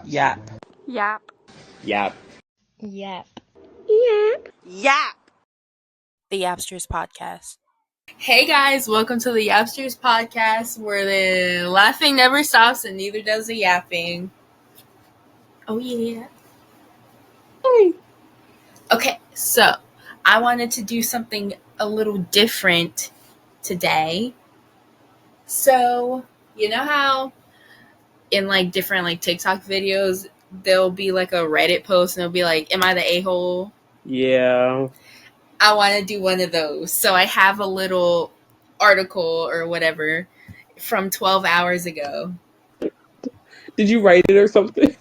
Yap. Yap. Yap. Yap. Yap. Yap. The Yapsters Podcast. Hey guys, welcome to the Yapsters Podcast, where the laughing never stops and neither does the yapping. Oh yeah. Hey. Okay, so I wanted to do something a little different today. So, you know how in like different like TikTok videos, there'll be like a Reddit post and it'll be like, am I the a-hole? Yeah. I want to do one of those. So I have a little article or whatever from 12 hours ago. Did you write it or something?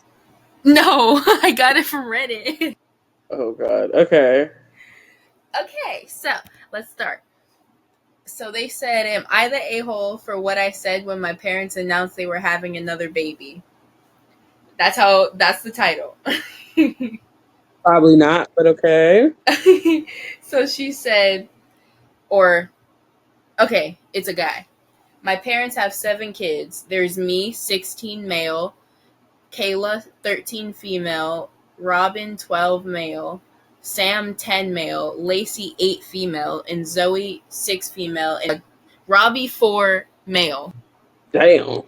No, I got it from Reddit. Oh, God. Okay. Okay, so let's start. So they said, am I the a-hole for what I said when my parents announced they were having another baby? That's the title. Probably not, but okay. So she said, it's a guy. My parents have 7 kids. There's me, 16 male, Kayla, 13 female, Robin, 12 male, Sam, 10 male, Lacey, 8 female, and Zoe, 6 female, and Robbie, 4 male. Damn.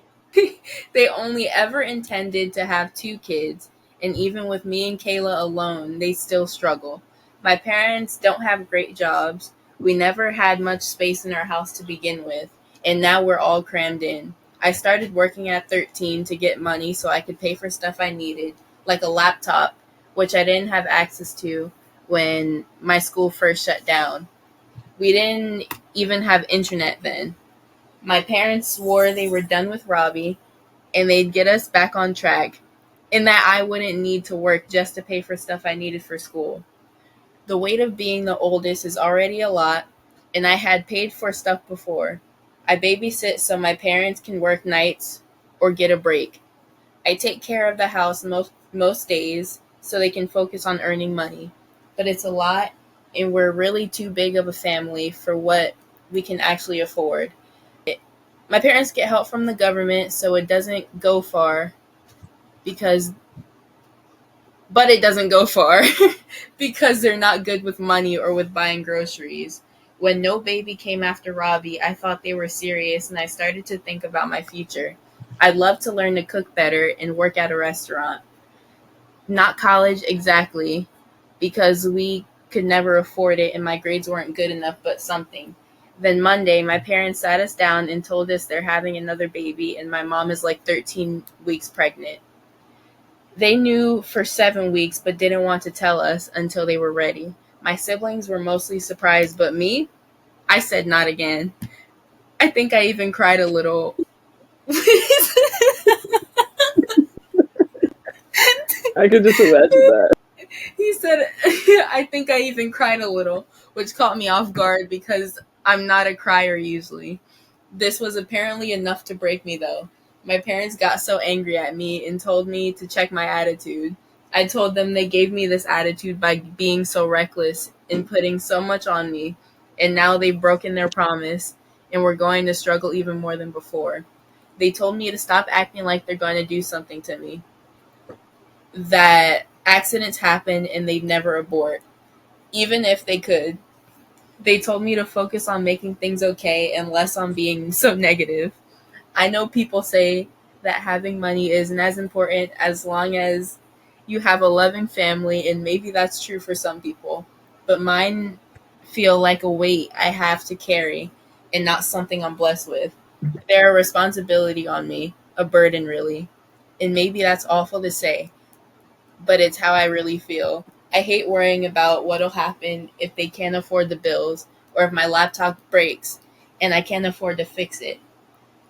They only ever intended to have 2 kids, and even with me and Kayla alone, they still struggle. My parents don't have great jobs. We never had much space in our house to begin with, and now we're all crammed in. I started working at 13 to get money so I could pay for stuff I needed, like a laptop, which I didn't have access to when my school first shut down. We didn't even have internet then. My parents swore they were done with Robbie and they'd get us back on track, and that I wouldn't need to work just to pay for stuff I needed for school. The weight of being the oldest is already a lot, and I had paid for stuff before. I babysit so my parents can work nights or get a break. I take care of the house most days so they can focus on earning money. But it's a lot, and we're really too big of a family for what we can actually afford. My parents get help from the government, so it doesn't go far because they're not good with money or with buying groceries. When no baby came after Robbie, I thought they were serious, and I started to think about my future. I'd love to learn to cook better and work at a restaurant. Not college exactly, because we could never afford it and my grades weren't good enough, but something. Then Monday, my parents sat us down and told us they're having another baby, and my mom is like 13 weeks pregnant. They knew for 7 weeks, but didn't want to tell us until they were ready. My siblings were mostly surprised, but me, I said not again. I think I even cried a little. I could just imagine that. He said, I think I even cried a little, which caught me off guard because I'm not a crier usually. This was apparently enough to break me, though. My parents got so angry at me and told me to check my attitude. I told them they gave me this attitude by being so reckless and putting so much on me, and now they've broken their promise and we're going to struggle even more than before. They told me to stop acting like they're going to do something to me, that accidents happen and they'd never abort, even if they could. They told me to focus on making things okay and less on being so negative. I know people say that having money isn't as important as long as you have a loving family, and maybe that's true for some people, but mine feel like a weight I have to carry and not something I'm blessed with. They're a responsibility on me, a burden really, and maybe that's awful to say, but it's how I really feel. I hate worrying about what'll happen if they can't afford the bills, or if my laptop breaks and I can't afford to fix it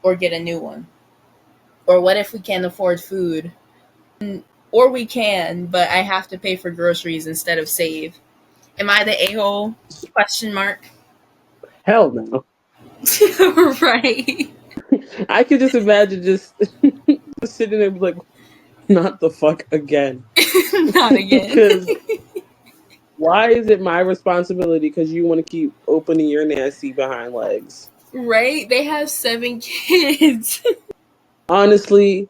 or get a new one. Or what if we can't afford food? Or we can, but I have to pay for groceries instead of save. Am I the a-hole? Question mark. Hell no. Right. I could just imagine just sitting there like, not the fuck again. Not again. Because why is it my responsibility because you want to keep opening your nasty behind legs? Right? They have 7 kids. Honestly,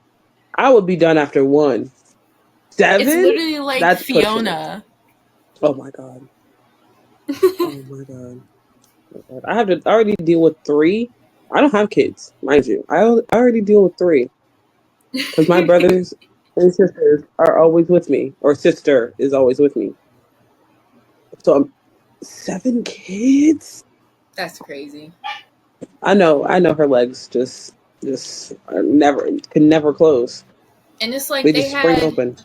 I would be done after 1. 7? It's literally like That's pushing it. Fiona. Oh my god. Oh my god. I have to already deal with 3. I don't have kids, mind you. I already deal with 3 because my brothers and sisters are always with me, or sister is always with me. So 7 kids. That's crazy. I know her legs just are can never close. And it's like They they just spring had open.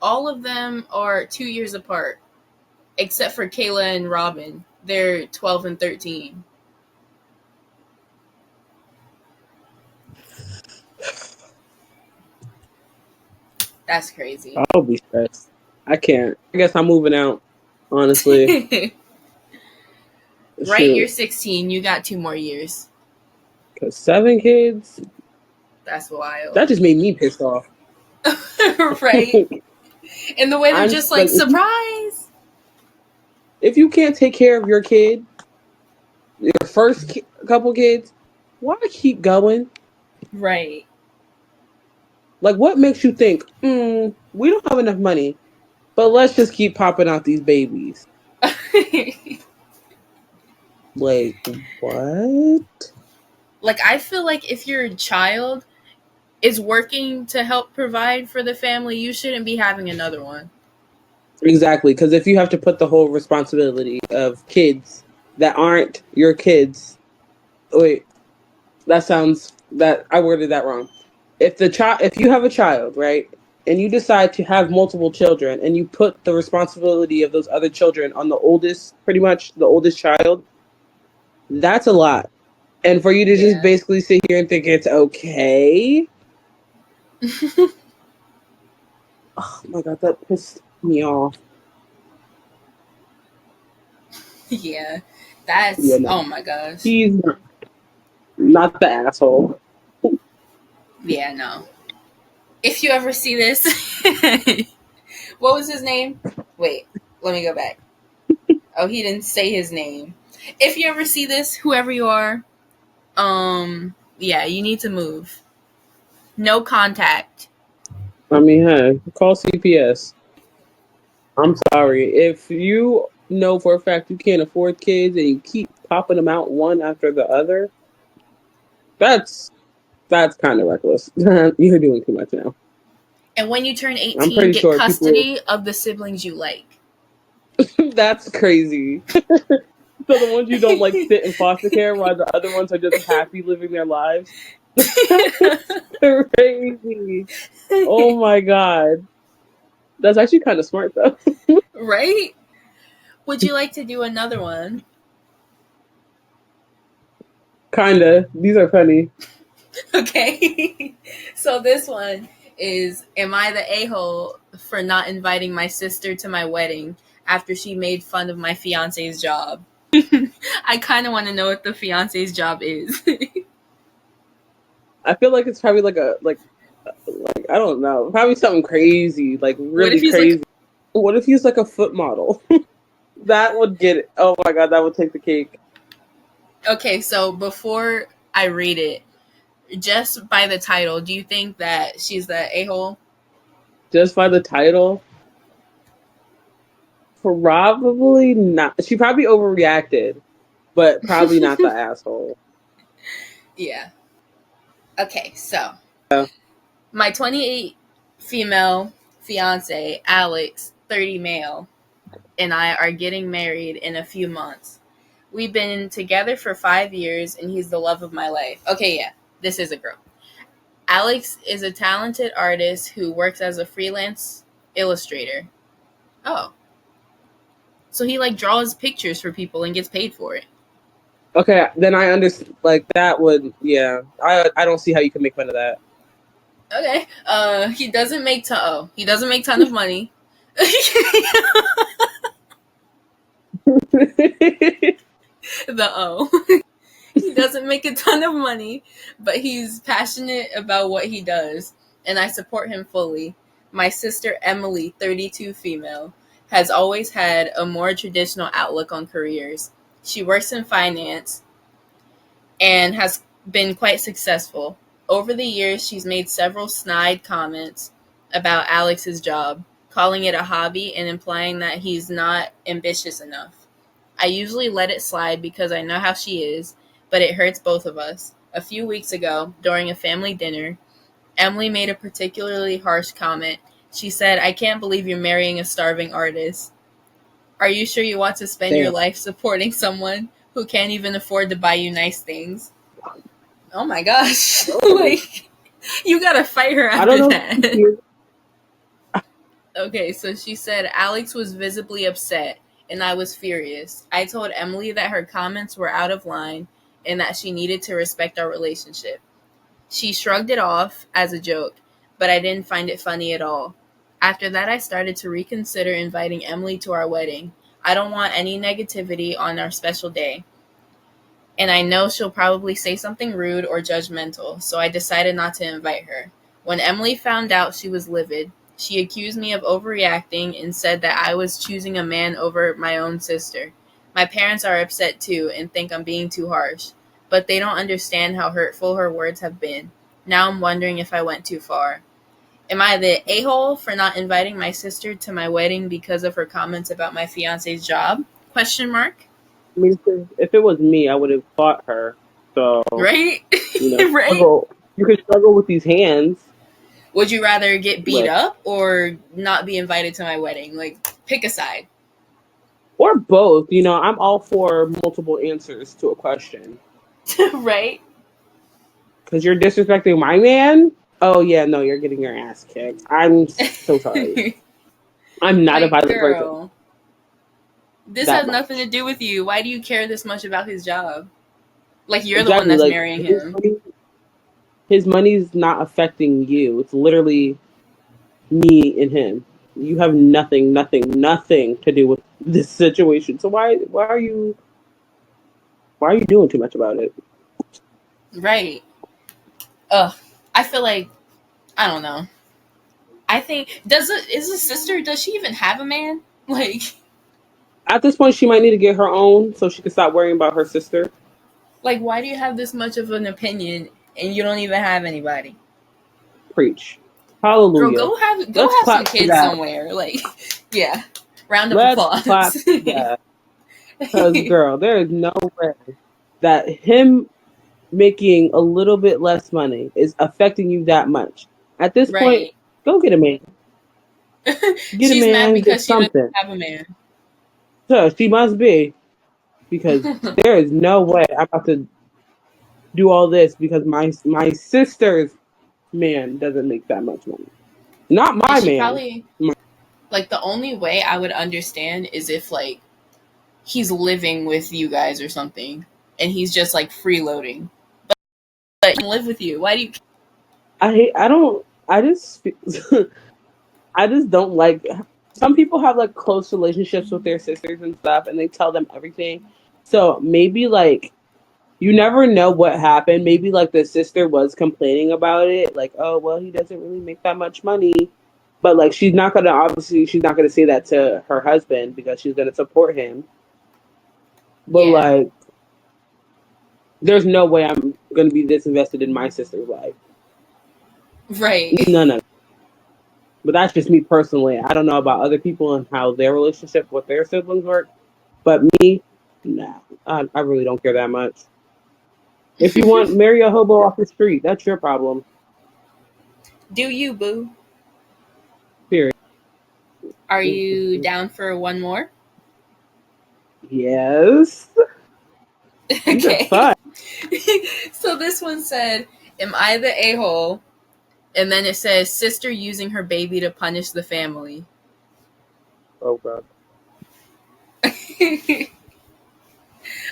all of them are 2 years apart, except for Kayla and Robin. They're 12 and 13. That's crazy. I'll be stressed. I can't. I guess I'm moving out. Honestly, Right, you're 16. You got 2 more years. Because 7 kids. That's wild. That just made me pissed off. Right. And the way they're I'm just like, surprise. If you can't take care of your kid, your first couple kids, why keep going? Right. Like, what makes you think, we don't have enough money, but let's just keep popping out these babies? Like, what? Like, I feel like if your child is working to help provide for the family, you shouldn't be having another one. Exactly, because if you have to put the whole responsibility of kids that aren't your kids, wait, that I worded that wrong. If you have a child, right, and you decide to have multiple children, and you put the responsibility of those other children on the oldest, pretty much the oldest child, that's a lot. And for you to just basically sit here and think it's okay. Oh my god, that pissed me off. Yeah, that's oh my gosh. He's not the asshole. Yeah, no. If you ever see this, what was his name? Wait, let me go back. Oh, he didn't say his name. If you ever see this, whoever you are, yeah, you need to move. No contact. I mean, hey, call CPS. I'm sorry. If you know for a fact you can't afford kids and you keep popping them out one after the other, that's kind of reckless. You're doing too much now. And when you turn 18, get custody of the siblings you like. That's crazy. So the ones you don't like sit in foster care while the other ones are just happy living their lives. That's crazy. Oh my god. That's actually kind of smart though. Right? Would you like to do another one? Kinda. These are funny. Okay. So this one is, am I the a-hole for not inviting my sister to my wedding after she made fun of my fiance's job? I kind of want to know what the fiance's job is. I feel like it's probably like I don't know, probably something crazy, like really crazy. What if he's like a foot model? That would get it. Oh my god, that would take the cake. Okay, so before I read it, just by the title, do you think that she's the a-hole? Just by the title? Probably not. She probably overreacted, but probably not the asshole. Yeah. Okay, so my 28 female fiance, Alex, 30 male, and I are getting married in a few months. We've been together for 5 years, and he's the love of my life. Okay, yeah, this is a girl. Alex is a talented artist who works as a freelance illustrator. Oh. So he like draws pictures for people and gets paid for it. Okay, then I understand. Like that would, yeah. I don't see how you can make fun of that. Okay. He doesn't make he doesn't make ton of money. The O. He doesn't make a ton of money, but he's passionate about what he does, and I support him fully. My sister Emily, 32 female, has always had a more traditional outlook on careers. She works in finance and has been quite successful. Over the years, she's made several snide comments about Alex's job, calling it a hobby and implying that he's not ambitious enough. I usually let it slide because I know how she is, but it hurts both of us. A few weeks ago, during a family dinner, Emily made a particularly harsh comment. She said, "I can't believe you're marrying a starving artist. Are you sure you want to spend your Damn. life supporting someone who can't even afford to buy you nice things?" Oh my gosh. Like, you gotta fight her I don't after know. that. Okay, so she said Alex was visibly upset, and I was furious. I told Emily that her comments were out of line and that she needed to respect our relationship. She shrugged it off as a joke, but I didn't find it funny at all. After that, I started to reconsider inviting Emily to our wedding. I don't want any negativity on our special day, and I know she'll probably say something rude or judgmental, so I decided not to invite her. When Emily found out, she was livid. She accused me of overreacting and said that I was choosing a man over my own sister. My parents are upset too and think I'm being too harsh, but they don't understand how hurtful her words have been. Now I'm wondering if I went too far. Am I the a-hole for not inviting my sister to my wedding because of her comments about my fiance's job? Question mark. I mean, if it was me, I would have fought her. So, Right? Right? struggle. You could struggle with these hands. Would you rather get beat Like, up or not be invited to my wedding? Like, pick a side. or both. I'm all for multiple answers to a question. Right? Because you're disrespecting my man? Oh, yeah, no, you're getting your ass kicked. I'm so sorry. I'm not a Like, violent person. girl, this That has much. nothing to do with you. Why do you care this much about his job? Like, you're the one Exactly. that's Like, marrying him. his money's not affecting you. It's literally me and him. You have nothing to do with this situation. So why are you doing too much about it? Right. Ugh. I feel like, I don't know. I think, is a sister, does she even have a man? At this point, she might need to get her own so she can stop worrying about her sister. Why do you have this much of an opinion and you don't even have anybody? Preach. Girl, Hallelujah. go have Let's some clap for kids that. somewhere. Yeah. Round of Let's clap applause. for that. Because, girl, there is no way that him making a little bit less money is affecting you that much. At this point, Right. go get a man. Get a She's mad man, get because she doesn't something. have a man. So she must be, because there is no way I'm about to do all this because my sister's man doesn't make that much money. Not And my she man. probably, the only way I would understand is if, he's living with you guys or something, and he's just, freeloading. But he can live with you. Why do you... I don't. I just. I just don't like. Some people have close relationships with their sisters and stuff, and they tell them everything. So maybe you never know what happened. Maybe the sister was complaining about it, oh well, he doesn't really make that much money, but she's not gonna say that to her husband because she's gonna support him. But Yeah. there's no way I'm gonna be this invested in my sister's life. Right. None of it. But that's just me personally. I don't know about other people and how their relationship with their siblings work. But me, nah, I really don't care that much. If you want, marry a hobo off the street. That's your problem. Do you, boo? Period. Are you down for one more? Yes. These are Okay. fun. So this one said, "Am I the a-hole?" And then it says, "Sister using her baby to punish the family." Oh god.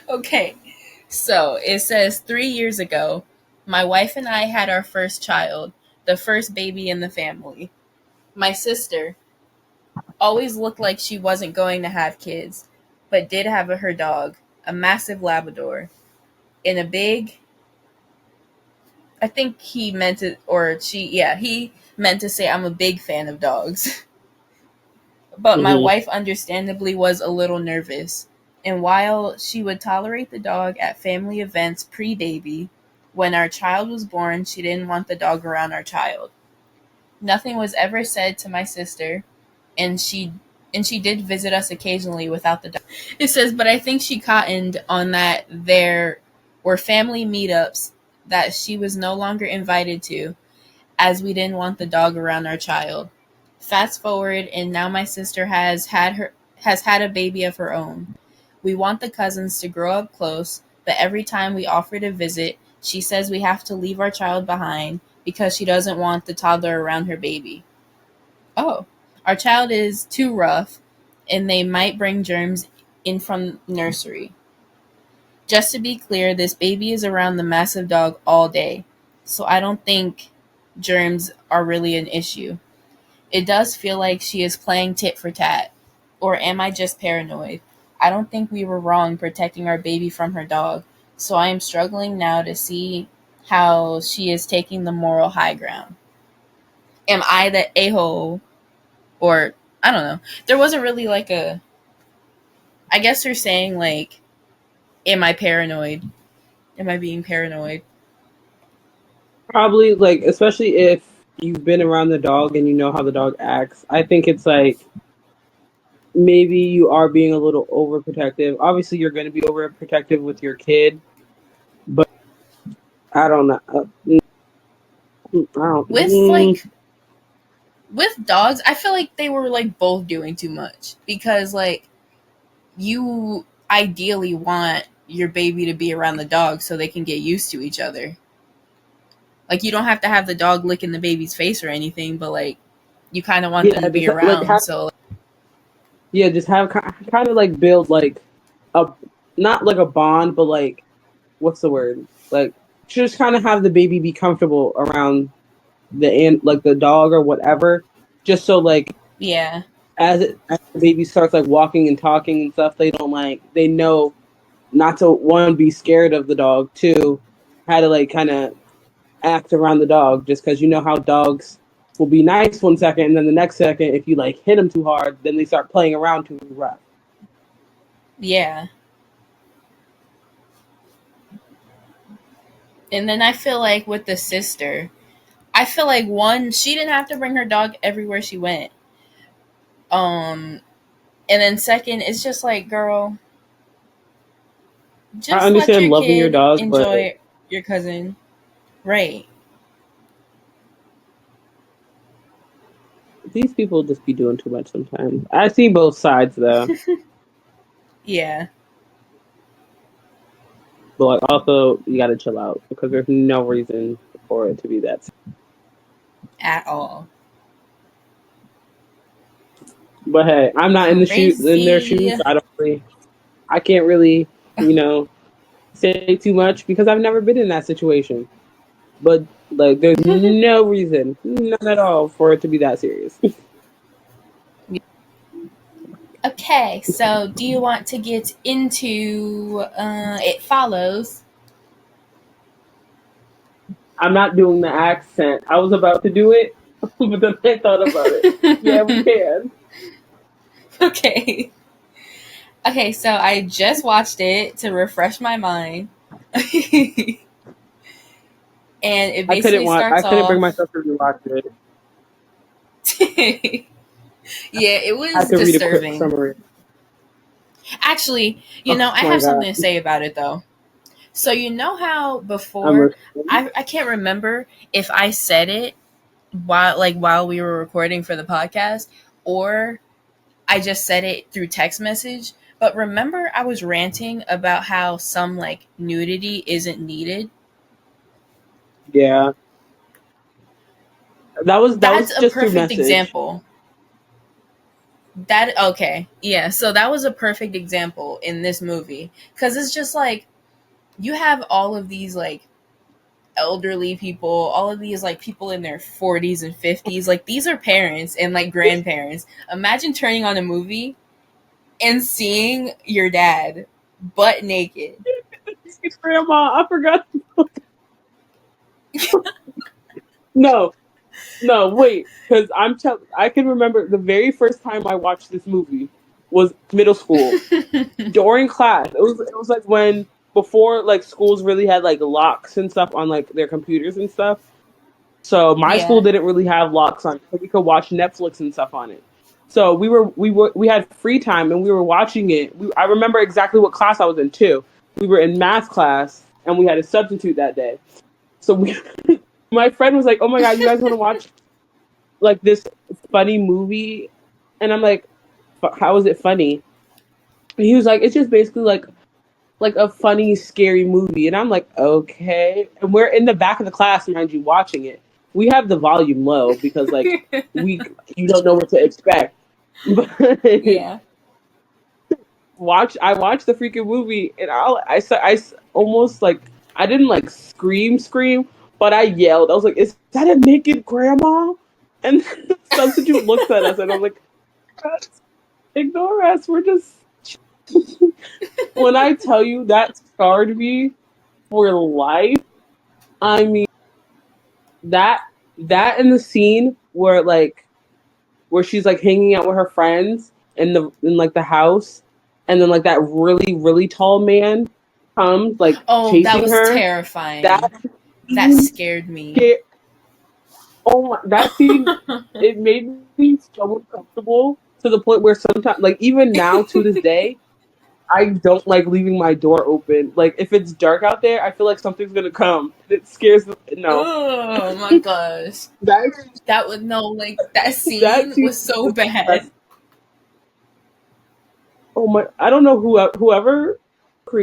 Okay. So it says, 3 years ago, my wife and I had our first child, the first baby in the family. My sister always looked like she wasn't going to have kids, but did have her dog, a massive Labrador, in a big, I think he meant it, or she, yeah, he meant to say I'm a big fan of dogs. But my Mm-hmm. wife understandably was a little nervous. And while she would tolerate the dog at family events pre-baby, when our child was born, she didn't want the dog around our child. Nothing was ever said to my sister, and she did visit us occasionally without the dog. It says, but I think she cottoned on that there were family meetups that she was no longer invited to, as we didn't want the dog around our child. Fast forward, and now my sister has had a baby of her own. We want the cousins to grow up close, but every time we offer to visit, she says we have to leave our child behind because she doesn't want the toddler around her baby. Oh, our child is too rough, and they might bring germs in from nursery. Just to be clear, this baby is around the massive dog all day, so I don't think germs are really an issue. It does feel like she is playing tit for tat. Or am I just paranoid? I don't think we were wrong protecting our baby from her dog, so I am struggling now to see how she is taking the moral high ground. Am I the a-hole? Or, I don't know. There wasn't really like a... I guess they're saying, like, am I paranoid? Am I being paranoid? Probably, like, especially if you've been around the dog and you know how the dog acts. I think it's like maybe you are being a little overprotective. Obviously, you're going to be overprotective with your kid, but I don't know. I don't. With dogs, I feel like they were like both doing too much, because like you ideally want your baby to be around the dog so they can get used to each other. Like, you don't have to have the dog licking the baby's face or anything, but like you kind of want them to be around. Just have kind of like build like a not like a bond, but like what's the word? Like just kind of have the baby be comfortable around like the dog or whatever, just so like yeah, as the baby starts like walking and talking and stuff, they know not to, one, be scared of the dog, two, how to like kind of act around the dog, just because you know how dogs will be nice one second and then the next second if you like hit them too hard, then they start playing around too rough. Yeah. And then I feel like with the sister, I feel like one, she didn't have to bring her dog everywhere she went. And then second, it's just like, girl, just I understand let your loving kid your dog, enjoy your cousin. Right. These people just be doing too much sometimes. I see both sides though. Yeah. But like, also you gotta chill out because there's no reason for it to be that At all. But hey, I'm not in their shoes. So I can't really, say too much because I've never been in that situation. But like, there's no reason, none at all, for it to be that serious. Okay, so do you want to get into It Follows? I'm not doing the accent. I was about to do it, but then I thought about it. Yeah, we can. Okay. Okay, so I just watched it to refresh my mind. And it basically starts off... I couldn't bring myself to rewatch it. Yeah, it was disturbing. Read a quick summary. Actually, I have something to say about it though. So you know how before I can't remember if I said it while we were recording for the podcast, or I just said it through text message. But remember, I was ranting about how some like nudity isn't needed. Yeah, that's a perfect example. So that was a perfect example in this movie, because it's just like you have all of these like elderly people, all of these like people in their 40s and 50s, like these are parents and like grandparents. Imagine turning on a movie and seeing your dad butt naked. Grandma, I forgot. No, wait, because I can remember the very first time I watched this movie was middle school during class. It was like before like schools really had like locks and stuff on like their computers and stuff. So my school Yeah. didn't really have locks on it, so we could watch Netflix and stuff on it. So we had free time and we were watching it. I remember exactly what class I was in too. We were in math class and we had a substitute that day. So we, my friend was like, "Oh my god, you guys want to watch like this funny movie?" And I'm like, "How is it funny?" And he was like, "It's just basically like a funny, scary movie." And I'm like, "Okay." And we're in the back of the class, mind you, watching it. We have the volume low because like we you don't know what to expect. But Yeah. I watched the freaking movie and almost like I didn't like scream, but I yelled. I was like, "Is that a naked grandma?" And the substitute looks at us and I'm like, "Guys, ignore us. We're just." When I tell you that scarred me for life, I mean that that in the scene where she's like hanging out with her friends in like the house, and then like that really tall man comes like Oh, that chasing was her. That terrifying. That scene scared me. scared, oh my, that scene, it made me so uncomfortable to the point where sometimes like even now to this day I don't like leaving my door open. Like if it's dark out there, I feel like something's gonna come. It scares no. Oh my gosh. That That was no, like, that that scene scene was so was bad. oh my, I don't know whoever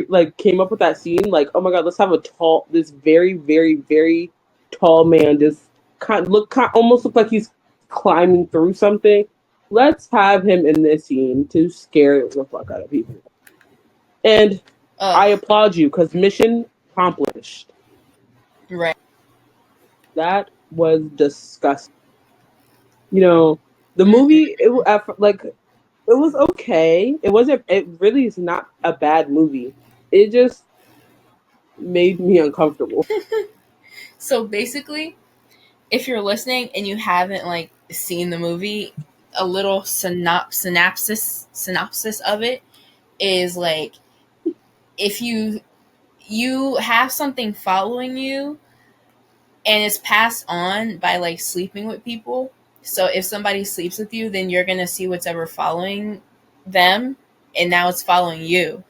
like came up with that scene. Like, oh my god, let's have this very tall man just almost look like he's climbing through something. Let's have him in this scene to scare the fuck out of people. And Ugh. I applaud you because mission accomplished. Right. That was disgusting. You know, the movie like it was okay. It wasn't. It really is not a bad movie. It just made me uncomfortable. So basically, if you're listening and you haven't like seen the movie, a little synopsis of it is like if you have something following you and it's passed on by like sleeping with people. So if somebody sleeps with you, then you're gonna see what's ever following them, and now it's following you,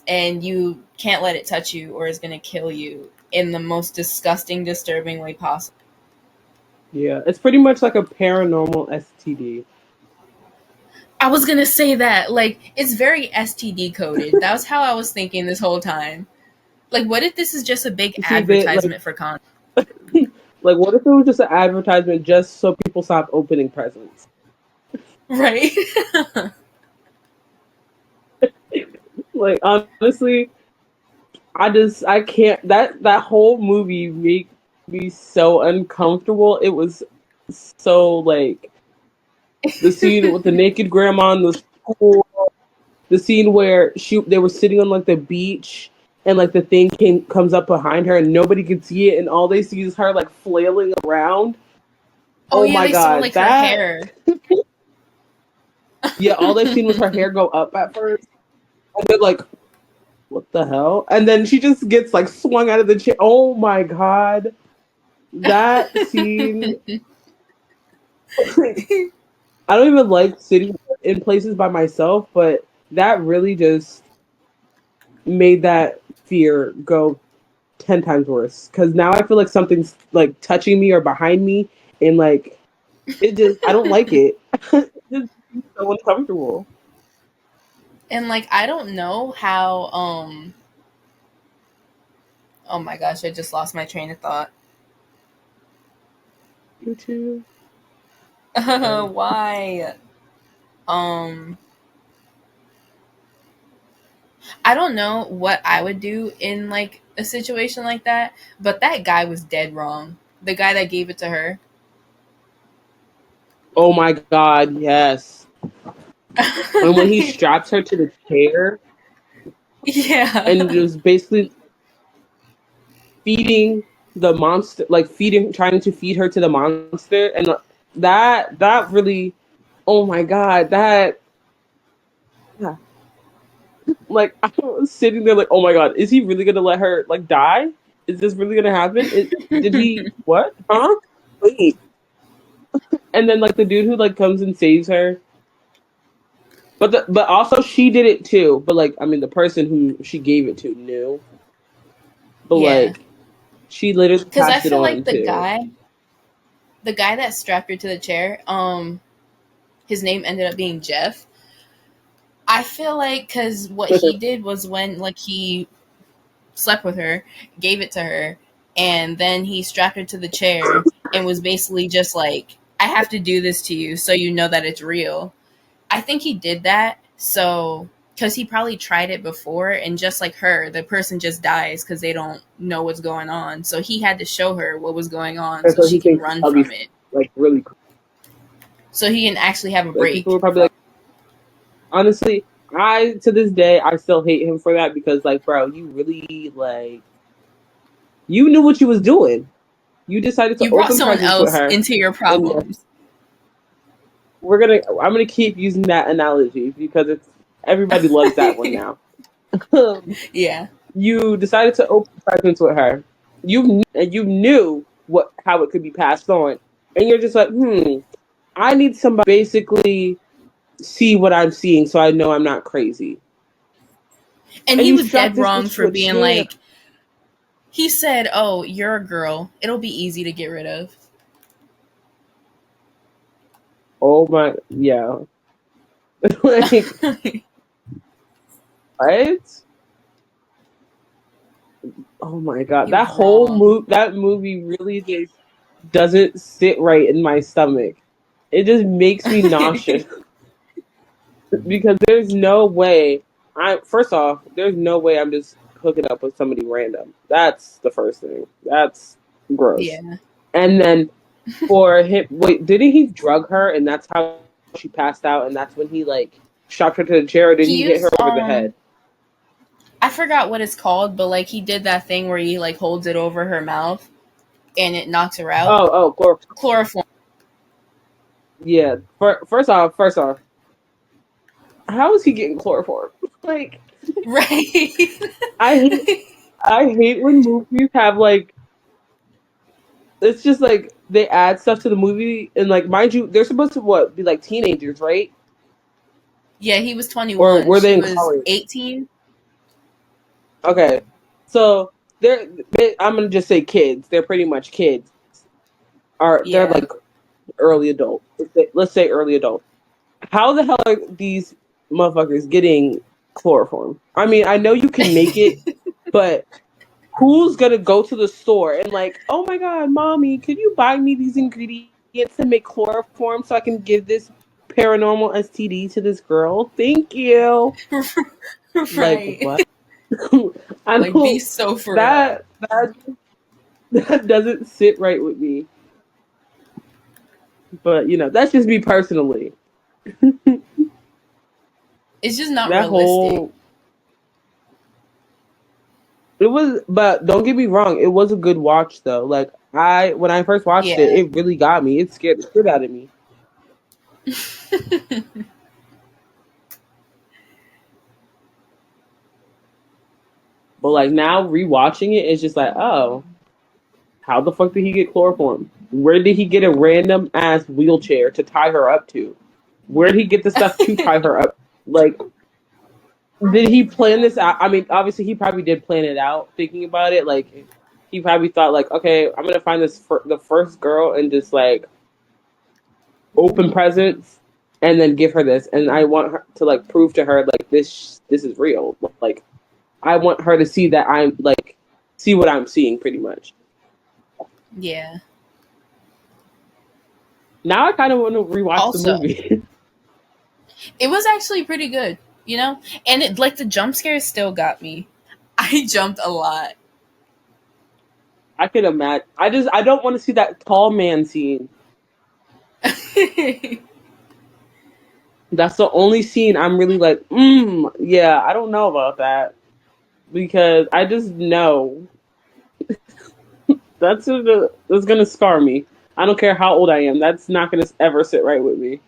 and you can't let it touch you, or it's gonna kill you in the most disgusting, disturbing way possible. Yeah, it's pretty much like a paranormal STD. I was gonna say that, like, it's very STD coded. That was how I was thinking this whole time. Like, what if this is just a big See, they advertisement for content? like what if it was just an advertisement just so people stop opening presents? Right? Like honestly, I can't. That whole movie made me so uncomfortable. It was so like the scene with the naked grandma in the school, the scene where they were sitting on like the beach and like the thing comes up behind her and nobody can see it and all they see is her like flailing around. Oh Oh yeah, my they saw god, like her that hair. yeah, all they've seen was her hair go up at first, and they're like, "What the hell?" And then she just gets like swung out of the chair. Oh my god, that scene. I don't even like sitting in places by myself, but that really just made that fear go 10 times worse. Because now I feel like something's like touching me or behind me, and like it just, I don't like it. It's just so uncomfortable. And like I don't know how oh my gosh, I just lost my train of thought. You too. Why? Um I don't know what I would do in like a situation like that, but that guy was dead wrong. The guy that gave it to her. Oh my god, yes. And when he straps her to the chair and Yeah. just basically feeding the monster, like trying to feed her to the monster, and that really, oh my god, that, yeah. Like I was sitting there like, oh my god, is he really gonna let her like die? Is this really gonna happen? Did he what? Huh? wait. And then like the dude who like comes and saves her. But also she did it too. But like I mean the person who she gave it to knew. But Yeah, like she literally because I passed it feel like on too. the guy that strapped her to the chair, his name ended up being Jeff. I feel like because what he did was when like he slept with her, gave it to her, and then he strapped her to the chair and was basically just like, I have to do this to you so you know that it's real. I think he did that so because he probably tried it before, and just like her, the person just dies because they don't know what's going on. So he had to show her what was going on And so so she he can thinks run I'll be from it. like really cool. So he can actually have a Like people break were probably from. like honestly, I to this day I still hate him for that because like bro, you really like you knew what you was doing. You decided to You brought open someone presents with else her, into your and problems. I'm gonna keep using that analogy because it's everybody loves that one now. Yeah. You decided to open presents with her. You knew what how it could be passed on, and you're just like, I need somebody to basically see what I'm seeing, so I know I'm not crazy. And And he you was strap dead this wrong bitch to for a being chair. like, he said, "Oh, you're a girl. It'll be easy to get rid of." Oh my, yeah. Like what? Oh my god, He was wrong. that movie really just doesn't sit right in my stomach. It just makes me nauseous because there's no way. I first off, there's no way I'm just hooking up with somebody random. That's the first thing. That's gross. Yeah. And then for him, wait, didn't he drug her and that's how she passed out? And that's when he like strapped her to the chair. Or did He he hit her used over the head? I forgot what it's called, but like he did that thing where he like holds it over her mouth and it knocks her out. Oh, Chloroform. yeah. First off, how is he getting chloroform? Like, Right. I hate, I hate when movies have like, it's just like they add stuff to the movie and like, mind you, they're supposed to be like teenagers, right? Yeah, he was Or 21. were they She in was college? 18. Okay, so I'm gonna just say kids. They're pretty much kids. They're Yeah. like early adult. Let's say early adult. How the hell are these motherfuckers getting chloroform? I mean, I know you can make it, but who's gonna go to the store and like, oh my god, mommy, could you buy me these ingredients to make chloroform so I can give this paranormal STD to this girl? Thank you. Like Right. what? I Like, be don't so for real. that that doesn't sit right with me. But that's just me personally. It's just not That realistic. whole it was, but don't get me wrong, it was a good watch though. Like when I first watched it, Yeah. it really got me. It scared the shit out of me. But like now rewatching it, it's just like, oh, how the fuck did he get chloroform? Where did he get a random ass wheelchair to tie her up to? Where did he get the stuff to tie her up? Like, did he plan this out? I mean, obviously he probably did plan it out. Thinking about it, like he probably thought like, okay, I'm gonna find the first girl and just like open presents and then give her this, and I want her to like prove to her like this is real. Like I want her to see that I'm like see what I'm seeing pretty much. Yeah. Now I kind of want to rewatch the Also, movie. it was actually pretty good, you know? And it like the jump scares still got me. I jumped a lot. I can imagine. I don't want to see that tall man scene. That's the only scene I'm really like, yeah, I don't know about that because I just know that's gonna scar me. I don't care how old I am. That's not gonna ever sit right with me.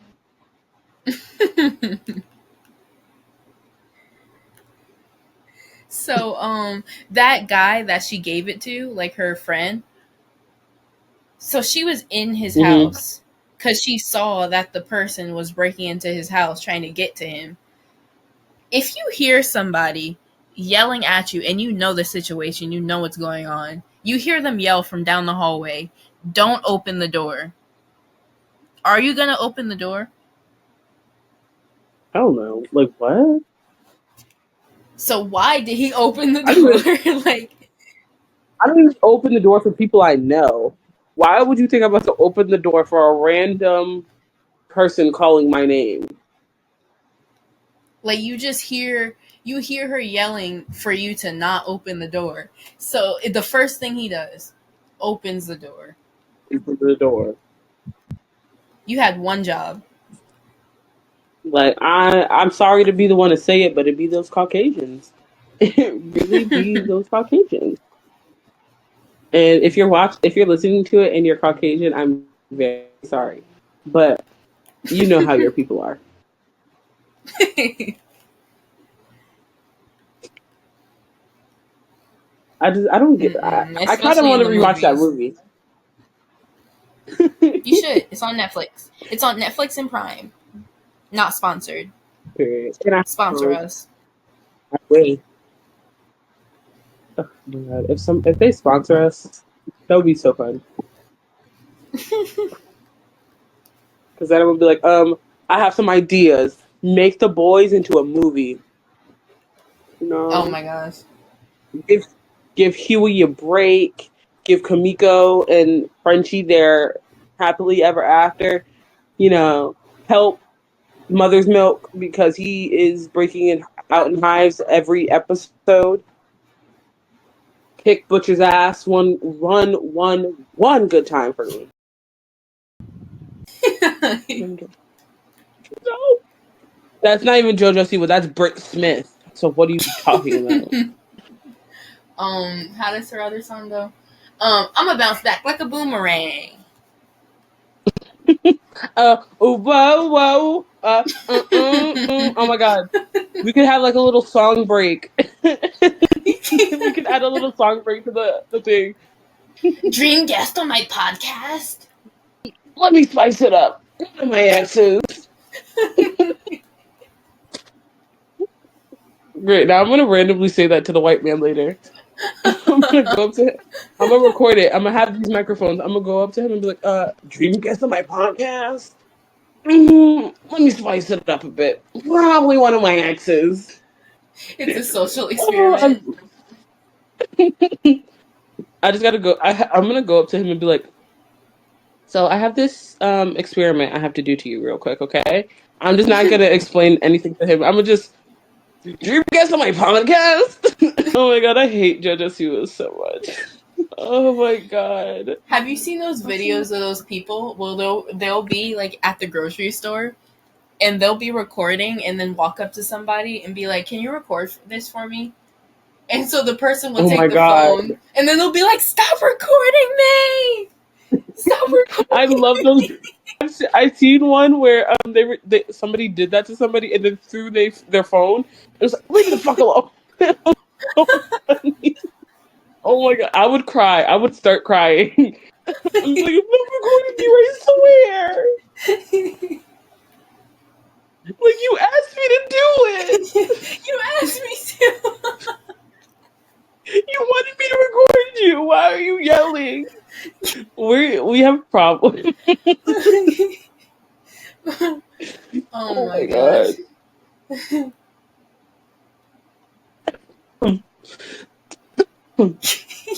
So, that guy that she gave it to, like her friend, So she was in his Mm-hmm. house because she saw that the person was breaking into his house trying to get to him. If you hear somebody yelling at you and you know the situation, you know what's going on, you hear them yell from down the hallway, don't open the door. Are you going to open the door? I don't know. Like, what? So why did he open the I don't even, door? Like, I don't even open the door for people I know. Why would you think I'm about to open the door for a random person calling my name? you just hear her yelling for you to not open the door. So the first thing he does, opens the door. Open the door. You had one job. Like, I'm sorry to be the one to say it, but it'd be those Caucasians. It really be those Caucasians. And if you're listening to it and you're Caucasian, I'm very sorry. But you know how your people are. I don't get. I kind of Especially in want to the rewatch that movies. movie. You should. It's on Netflix. It's on Netflix and Prime. Not sponsored. Period. And Sponsor us. I wait. Oh my God. If they sponsor us, that would be so fun. Because then I would be like, I have some ideas. Make the boys into a movie. You Oh know, my gosh. give give Huey a break. Give Kamiko and Frenchie their happily ever after. You know, help Mother's Milk because he is breaking out in hives every episode. Kick Butcher's ass one good time for me. No, that's not even JoJo Siwa. That's Britt Smith. So what are you talking about? How does her other song go? I'm gonna bounce back like a boomerang. Whoa, whoa. Oh my God. We could have like a little song break. We could add a little song break to the thing. Dream guest on my podcast. Let me spice it up. One of my exes. Great. Now I'm gonna randomly say that to the white man later. I'm gonna go up to him. I'm gonna record it. I'm gonna have these microphones. I'm gonna go up to him and be like, dream guest on my podcast? Let me spice it up a bit. Probably one of my exes. It's a social Oh, experiment. I just gotta go. I'm gonna go up to him and be like, so I have this experiment I have to do to you real quick, okay? I'm just not gonna explain anything to him. I'm gonna just dream guest on my podcast. Oh my God, I hate JoJo Siwa so much. Oh my God. Have you seen those videos of those people? Well, they'll be like at the grocery store and they'll be recording and then walk up to somebody and be like, "Can you record this for me?" And so the person will Oh my take the God. phone and then they'll be like, "Stop recording me! Stop I recording love those. me!" I seen one where somebody did that to somebody and then threw their phone. It was like, leave me the fuck alone. So funny. Oh my God, I would cry. I would start crying. I'm like, I'm not recording you, I swear. Like, you asked me to do it. You asked me to. You wanted me to record you. Why are you yelling? We have a problem. Oh Oh my my gosh. God.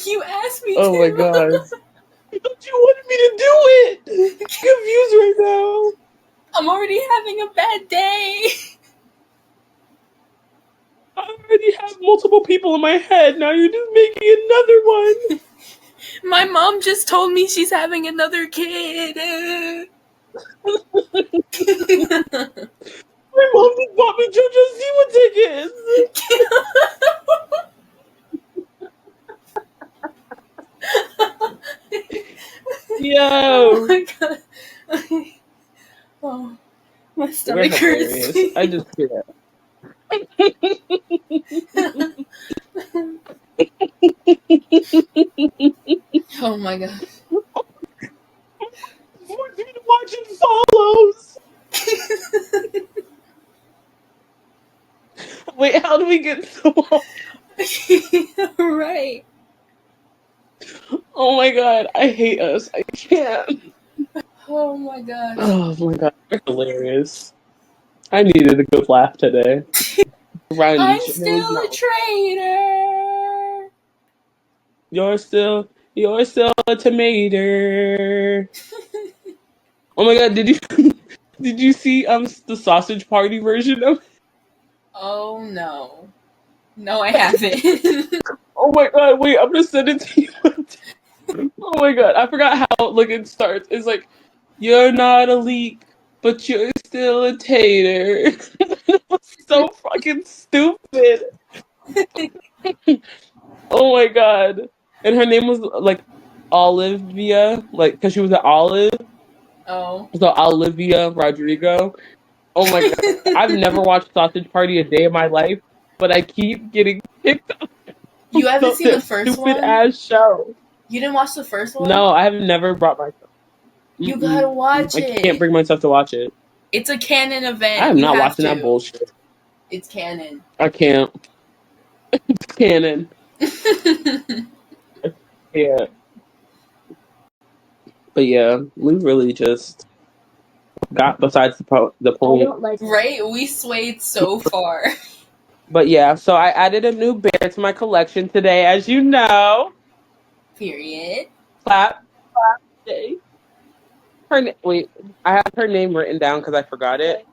You asked me Oh my to. God. Don't you wanted me to do it? I'm confused right now. I'm already having a bad day. I already have multiple people in my head. Now you're just making another one. My mom just told me she's having another kid. My mom just bought me JoJo Siwa tickets. Oh Yo. my god. Oh, my We're stomach hurts. hilarious. I just can't. Oh my god. forced me to watch It Follows. Wait, how do we get so off? Right. Oh my god, I hate us. I can't. Oh my gosh. Oh my god, they're hilarious. I needed a good laugh today. Revenge. I'm It was still a not. traitor. You're still a tomato. Oh my god, did you see the sausage party version of? Oh no. No, I haven't. Oh my god, wait, I'm gonna send it to you. Oh my god, I forgot how like it starts. It's like, you're not a leek, but you're still a tater. It was so fucking stupid. Oh my god. And her name was like Olivia, like because she was an olive. Oh. So Olivia Rodrigo. Oh my god. I've never watched Sausage Party a day in my life, but I keep getting kicked off You haven't of seen the this first stupid one? ass show. You didn't watch the first one? No, I have never brought myself. You gotta watch I it. can't bring myself to watch it. It's a canon event. I am You not have watching to. that bullshit. It's canon. I can't. It's canon. Yeah. But yeah, we really just got besides the point. Right? We swayed so far. But yeah, so I added a new bear to my collection today, as you know. Period. Clap. Yay. Wait, I have her name written down because I forgot it.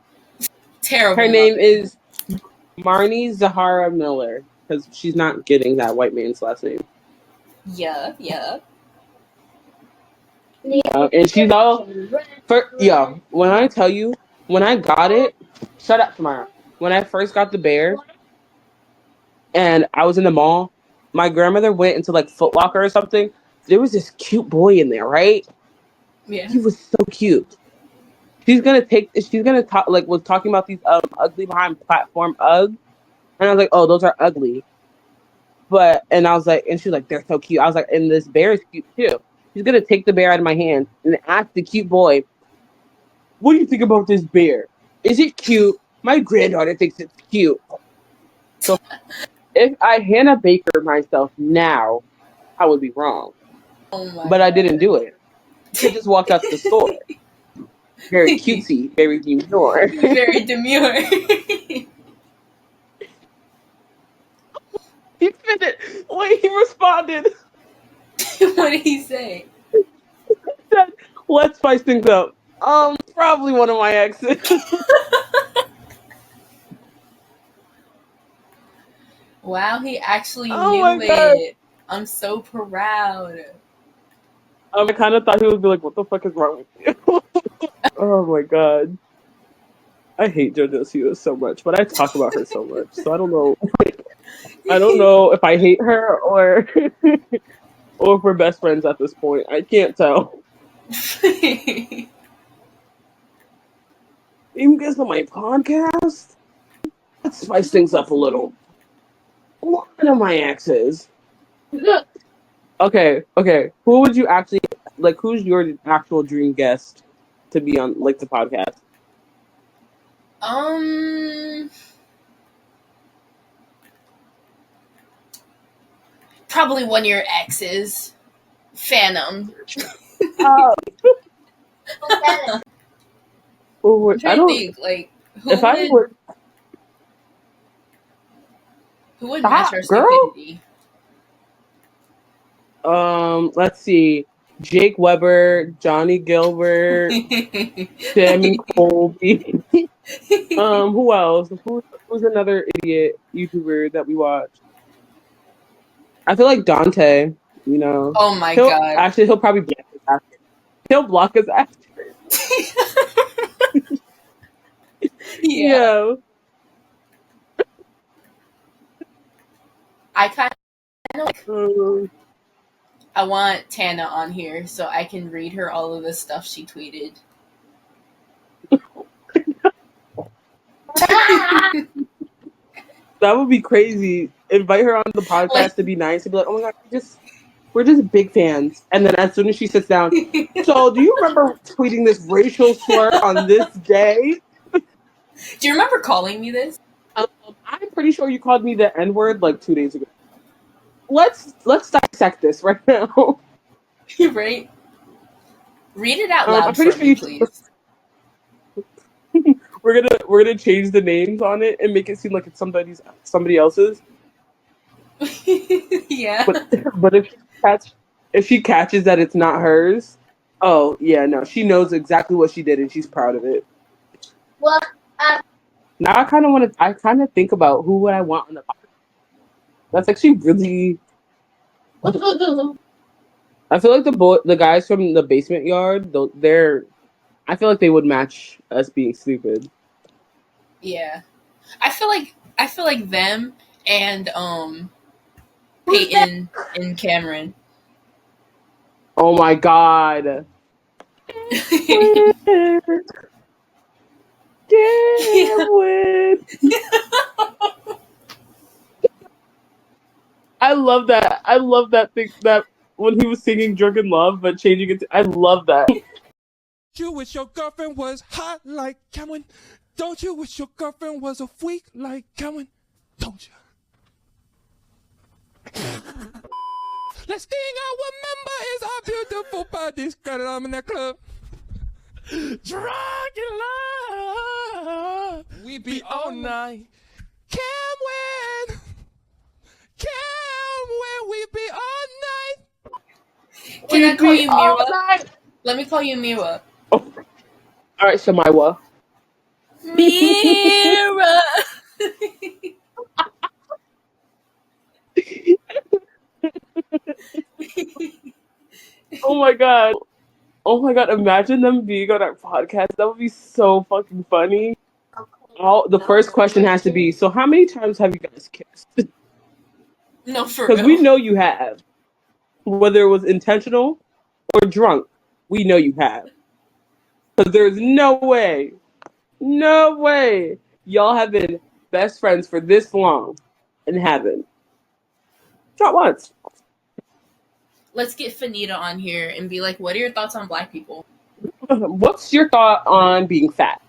Terrible. Her name is Marnie Zahara Miller because she's not getting that white man's last name. Yeah. And she's all when I tell you, when I got it, shut up, Tamara. When I first got the bear and I was in the mall, my grandmother went into like Foot Locker or something. There was this cute boy in there, right? Yeah. He was so cute. She's gonna talk was talking about these ugly behind platform Ugg. And I was like, oh, those are ugly. And I was like, and she was like, they're so cute. I was like, and this bear is cute too. She's gonna take the bear out of my hand and ask the cute boy, what do you think about this bear? Is it cute? My granddaughter thinks it's cute. So if I Hannah Baker myself now, I would be wrong. Oh my But I didn't do it. I just walked out the store. Very cutesy, very demure. Very demure. He fit it. Wait, he responded. What did he say? He said, let's spice things up. Probably one of my exes. Wow, he actually Oh knew my God. it. I'm so proud. I kind of thought he would be like, what the fuck is wrong with you? Oh my God. I hate JoJo Siwa so much, but I talk about her so much. So I don't know. I don't know if I hate her or or if we're best friends at this point. I can't tell. You guys on my podcast? Let's spice things up a little. One of my exes. Okay. Who would you actually like? Who's your actual dream guest to be on like the podcast? Probably one of your exes. Phantom. I don't think, like, who if I would. Who would match our Girl? stupidity? Let's see. Jake Weber, Johnny Gilbert, Sam Colby. Who else? Who's another idiot YouTuber that we watch? I feel like Dante. You know. Oh my God. Actually, he'll probably block us after. He'll block us after. Yeah. I kind of like. I want Tana on here so I can read her all of the stuff she tweeted. That would be crazy. Invite her on the podcast to be nice and be like, oh my God, We're just big fans. And then as soon as she sits down, so do you remember tweeting this racial slur on this day? Do you remember calling me this? I'm pretty sure you called me the N word like 2 days ago. Let's dissect this right now. Right? Read it out I'm loud pretty for sure me, you. please. We're gonna change the names on it and make it seem like it's somebody else's. Yeah. But if she catches that it's not hers, oh yeah, no, she knows exactly what she did and she's proud of it. Well, Now I kind of think about who would I want on the podcast. That's actually really. I feel like the guys from the basement yard, I feel like they would match us being stupid. Yeah. I feel like them and Peyton and Cameron. Oh my god. I love that. I love that thing that when he was singing Drunken Love, but changing it. I love that. You wish your girlfriend was hot like Cameron? Don't you wish your girlfriend was a freak like Cameron? Don't you? Last thing I remember is our beautiful bodies got it on in that club. Drunk in love, we be all night. Cameron, we be all night. Can I call you Mira? Let me call you Mira. Oh. All right, Shemaiwa. Mira. Oh my god. Oh my god, imagine them being on our podcast. That would be so fucking funny. The first question has to be, so how many times have you guys kissed? No, for Because real. we know you have. Whether it was intentional or drunk, we know you have. Because there's no way y'all have been best friends for this long and haven't. Not once. Let's get Fanita on here and be like, what are your thoughts on black people? What's your thought on being fat?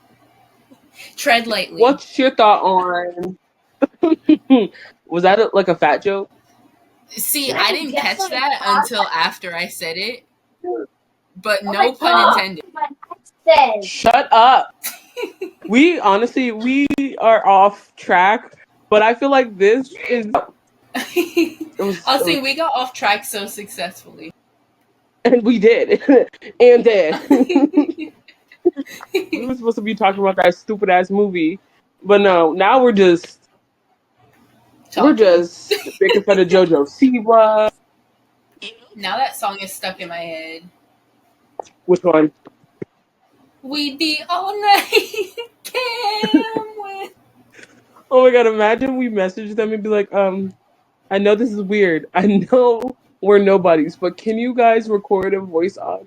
Tread lightly. What's your thought on... Was that like a fat joke? See, I didn't catch that until after I said it. But no pun intended. Shut up. We are off track, but I feel like this is... I'll say we got off track so successfully. And we did. And did. We were supposed to be talking about that stupid ass movie. But no, now we're just making fun of JoJo Siwa. Now that song is stuck in my head. Which one? We be all night. Cameron. Oh my god, imagine we message them and be like, I know this is weird. I know we're nobodies, but can you guys record a voice audio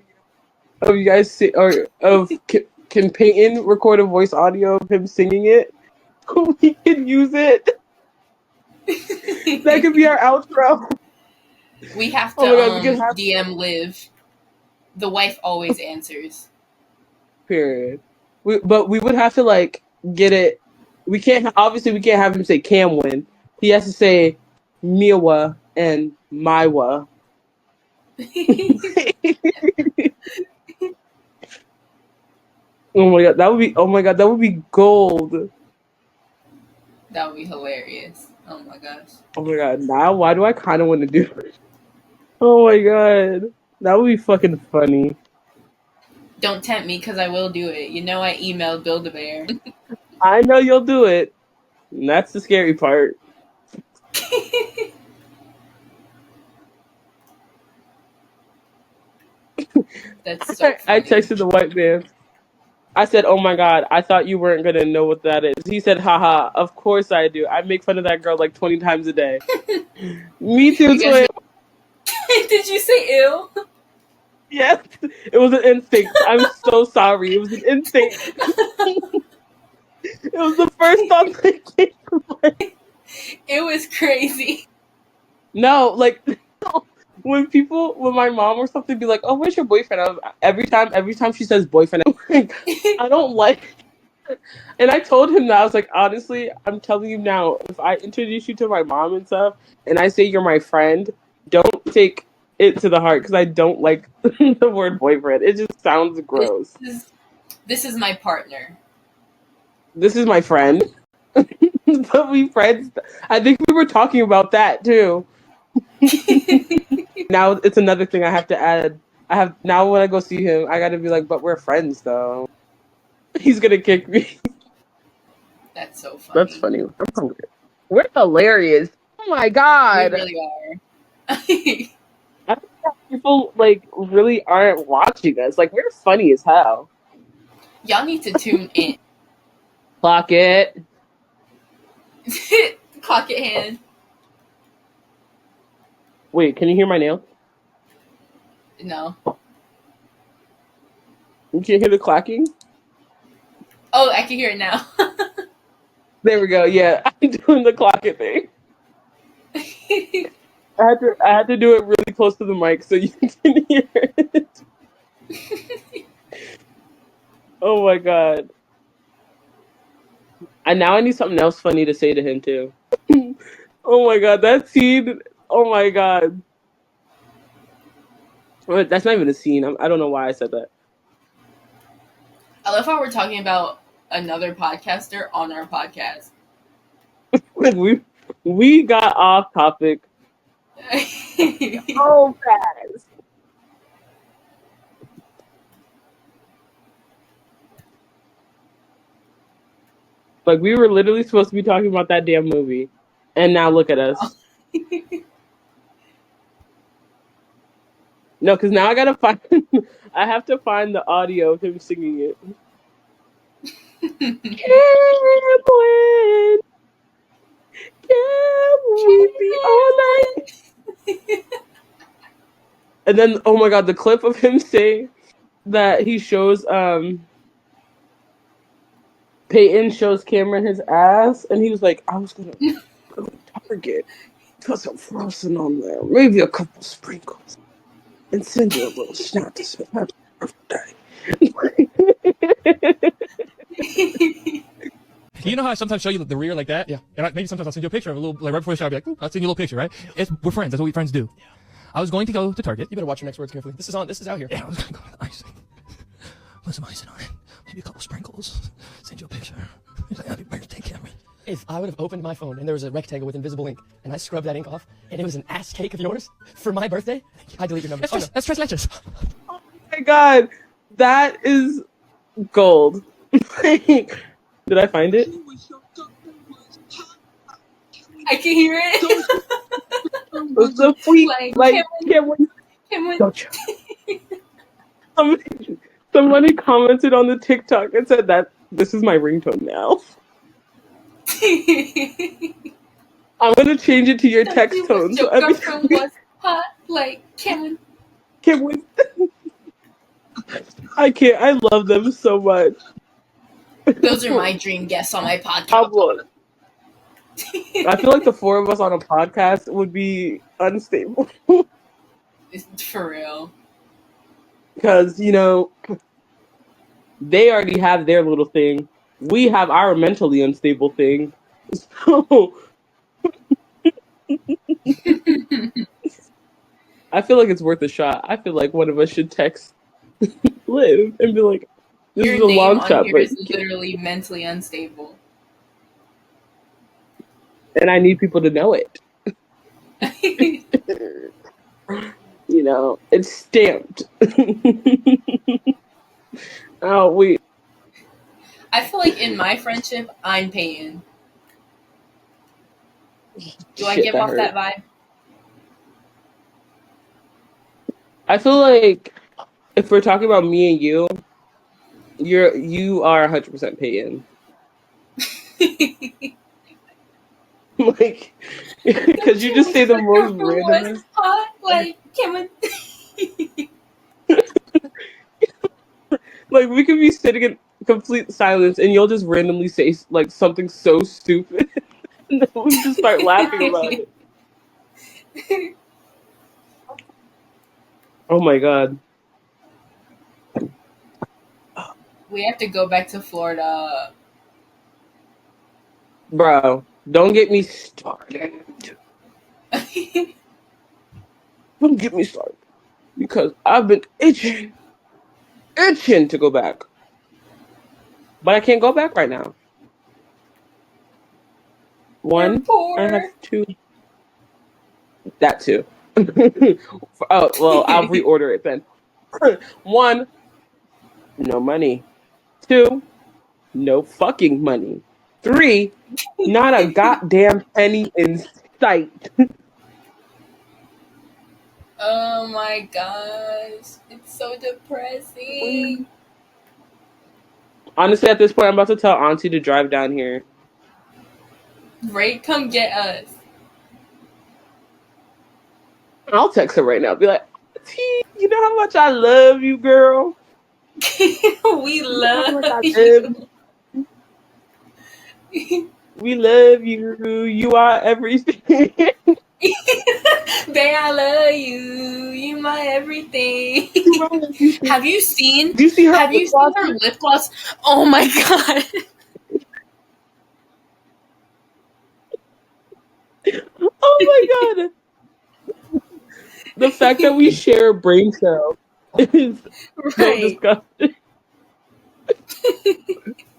of you guys can Peyton record a voice audio of him singing it? We can use it. That could be our outro. We have to DM Liv. The wife always answers. Period. But we would have to like get it. We can't have him say Camwin. He has to say Miwa and Maiwa. Oh my god, that would be gold. That would be hilarious. Oh my gosh. Oh my god, now why do I kind of want to do it? Oh my god, that would be fucking funny. Don't tempt me because I will do it. You know I emailed Build-A-Bear. I know you'll do it. And that's the scary part. That's so funny. I texted the white man. I said, oh my god, I thought you weren't going to know what that is. He said, haha, of course I do. I make fun of that girl like 20 times a day. Me too, twin. Did you say ew? Yes, it was an instinct. I'm so sorry. It was an instinct. It was the first thought that came to mind. It was crazy. No, like, when my mom or something be like, "Oh, where's your boyfriend?" Every time she says boyfriend, I'm like, I don't like. And I told him that I was like, honestly, I'm telling you now, if I introduce you to my mom and stuff, and I say you're my friend, don't take it to the heart because I don't like the word boyfriend. It just sounds gross. This is my partner. This is my friend. But we friends. I think we were talking about that too. Now it's another thing I have to add. I have now when I go see him, I gotta be like, but we're friends though. He's gonna kick me. That's so funny. That's funny. I'm hungry. We're hilarious. Oh my We god. really are. I think that people like really aren't watching us. Like we're funny as hell. Y'all need to tune in. Clock it. Clock it hand. Wait, can you hear my nail? No. You can't hear the clacking? Oh, I can hear it now. There we go. Yeah, I'm doing the clock it thing. I had to do it really close to the mic so you can hear it. Oh my god. And now I need something else funny to say to him too. Oh my god, that scene. Oh my god. Well, that's not even a scene. I don't know why I said that. I love how we're talking about another podcaster on our podcast. we got off topic so fast. Like we were literally supposed to be talking about that damn movie, and now look at us. No, because now I gotta find. I have to find the audio of him singing it. Can't be all night. And then, oh my god, the clip of him saying that he shows Peyton shows Cameron his ass, and he was like, "I was gonna go to Target, put some frosting on there, maybe a couple sprinkles, and send you a little snap to say happy birthday." You know how I sometimes show you the rear like that? Yeah. And maybe sometimes I'll send you a picture of a little, like right before the show, I'll be like, I'll send you a little picture, right? We're friends. That's what we friends do. Yeah. I was going to go to Target. You better watch your next words carefully. This is out here. Yeah, I was going to go with icing. Put some icing on it. Maybe a couple sprinkles. Send you a picture. He's like, happy birthday, Cameron. If I would have opened my phone and there was a rectangle with invisible ink and I scrubbed that ink off and it was an ass cake of yours for my birthday, I'd delete your number. That's tres leches. Oh my god, that is gold. Did I find it? I can hear it. It's so sweet. Like Cameron. Don't you? Somebody commented on the TikTok and said that this is my ringtone now. I'm gonna change it to your text tone. Your girlfriend was hot like Cameron. Cameron. I can't. I love them so much. Those are my dream guests on my podcast. I feel like the four of us on a podcast would be unstable. For real. Because, you know, they already have their little thing. We have our mentally unstable thing. So I feel like it's worth a shot. I feel like one of us should text Liv and be like, this your is a name long on shot. Here is literally mentally unstable. And I need people to know it. You know, it's stamped. Oh, wait. I feel like in my friendship, I'm Peyton. Do I give off that vibe? I feel like if we're talking about me and you, you are 100% Peyton. Like, because you just say the most random. Like, Cameron. Like, we could be sitting in complete silence, and you'll just randomly say like something so stupid, and then we just start laughing about it. Oh my god. We have to go back to Florida. Bro, don't get me started. Don't get me started. Because I've been itching to go back. But I can't go back right now. You're One, I have poor. two. That too. Oh, well, I'll reorder it then. One, no money. Two, no fucking money. Three, not a goddamn penny in sight. Oh my gosh. It's so depressing. Honestly, at this point, I'm about to tell Auntie to drive down here. Right? Come get us. I'll text her right now. Be like, Auntie, you know how much I love you, girl? We You know how much love I you. love you. We love you. You are everything. Babe, I love you. You my everything. You are everything. Have you seen Do you see her have you lip seen gloss? her lip gloss? Oh my god. Oh my god. The fact that we share a brain cell is so Right. disgusting.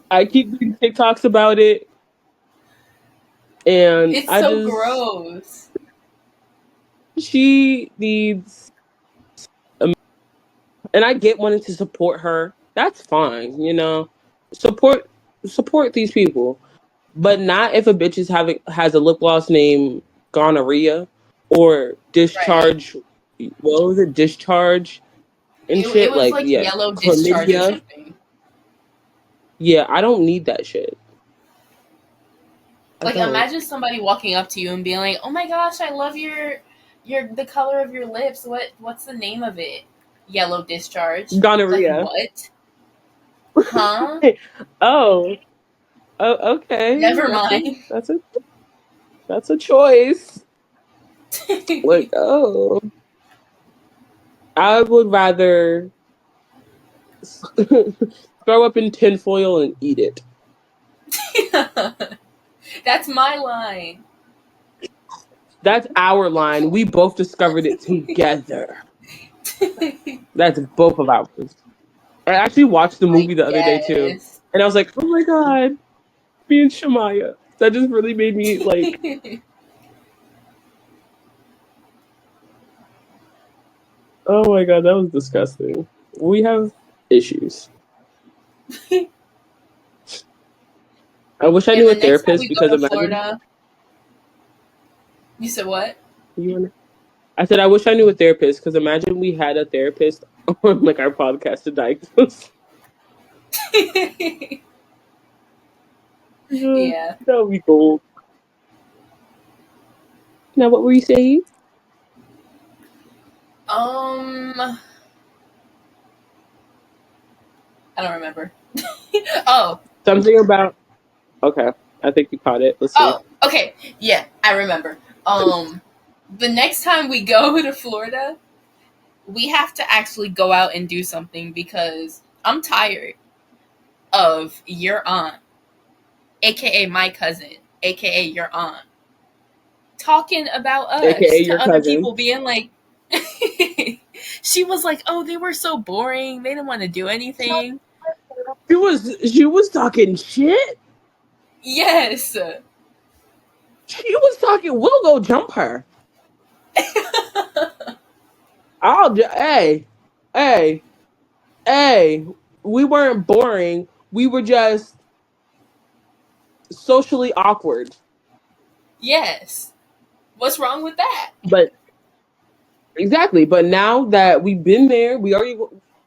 I keep doing TikToks about it, and It's I so just gross. she needs, and I get wanting to support her. That's fine, you know. Support these people, but not if a bitch has a lip gloss named gonorrhea or Right. discharge. What was it? Discharge and It shit. was Like, like yeah, yellow discharge or chlamydia. something. Yeah, I don't need that shit. I Like don't. imagine somebody walking up to you and being like, "Oh my gosh, I love your the color of your lips. What's the name of it?" Yellow discharge. Like Gonorrhea. what? Huh? Oh, okay. Never mind. That's a choice. Like, oh, I would rather throw up in tinfoil and eat it. That's my line. That's our line. We both discovered it together. That's both of ours. I actually watched the I movie the other day too, guess. and I was like, oh my god, me and Shamaya. That just really made me like, oh my god, that was disgusting. We have issues. I wish I And knew a the next time therapist we go because to imagine Florida, you said what? you wanna. I said I wish I knew a therapist because imagine we had a therapist on like our podcast to diagnose. Yeah. That would be gold. Now, what were you saying? I don't remember. Oh, Something about. Okay, I think you caught it. Let's see. oh, okay. Yeah, I remember. The next time we go to Florida, we have to actually go out and do something because I'm tired of your aunt, aka my cousin, aka your aunt, talking about us AKA to your other cousin. people, being like, she was like, "Oh, they were so boring. They didn't want to do anything." She was talking shit. Yes. She was talking. We'll go jump her. Hey, hey, hey. We weren't boring. We were just socially awkward. Yes. What's wrong with that? But exactly. But now that we've been there, we